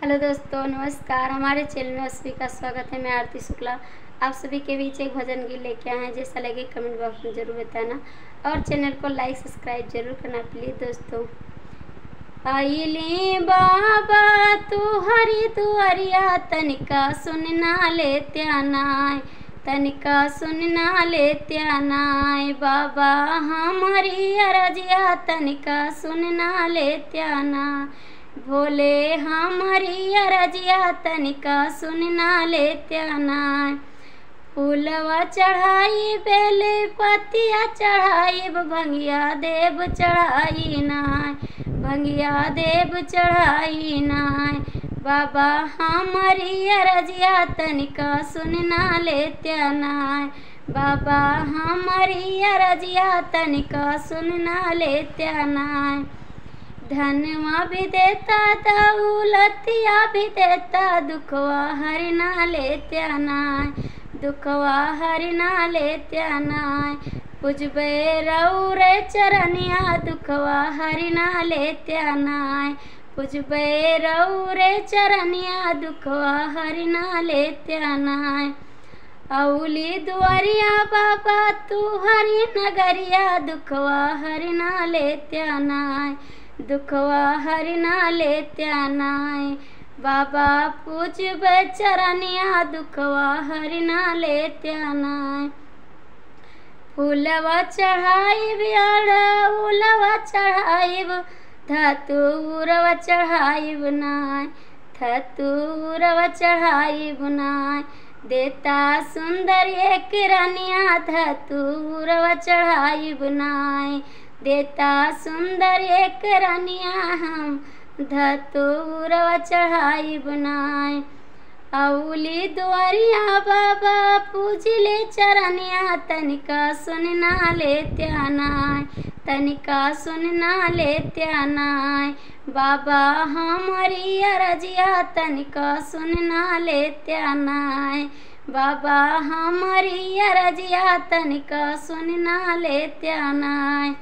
Hello दोस्तों, नमस्कार। हमारे चैनल में आप सभी का स्वागत है। मैं आरती शुक्ला आप सभी के बीच एक भजन गीत लेके आए हैं। जैसा लगे कमेंट बॉक्स में ज़रूर बताना और चैनल को लाइक सब्सक्राइब जरूर करना प्लीज़ दोस्तों। आइले बाबा तू हरी दुआरिया तनिका सुनना ले त्यानाय, तनिका सुनना ले त्यानाय बाबा हमारी अरजिया तनिका सुनना ले त्याना। भोले हमारी अरजिया तनिका सुनना ले त्याना। फूलवा चढ़ाई बेले पतिया चढ़ाई भंगिया देव चढ़ाई नाय, भंगिया देव चढ़ाई नाय बाबा हमारी अरजिया तनिका सुनना ले त्यानाय। बाबा हमारी अरजिया तनिका सुनना ले त्यानाय। धनवा भी देता दौलतिया भी देता दुखवा हरना ले त्यानाय, दुखवा हरना ले त्यानाय। पुजबे रौरे चरनिया दुखवा हरना ले त्यानाय, पुजबे रौरे चरनिया दुखवा हरना ले त्यानाय। औली दुआरिया बाबा तू हरि नगरिया दुखवा हरना ले त्यानाय, दुखवा हरना ले त्यानाय बाबा पूजबे चरनिया दुखवा हरना ले त्यानाय। फूलवा चढ़ाइब अड़हुलवा चढ़ाइब धतूरवा चढ़ाइब नाय, धतूरवा चढ़ाइब नाय। देता सुंदर एक रनिया धतूरवा चढ़ाइब नाय, देता सुंदर एक रनिया हम धतूरवा चढ़ाइब नाय। औली दुआरिया बाबा पूजले चरनिया तनिका सुनना ले त्यानाय, तनिका सुनना ले त्यानाय बाबा हमारी अरजिया तनिका सुनना ले त्यानाय। बाबा हमारी अरजिया तनिका सुनना ले त्यानाय।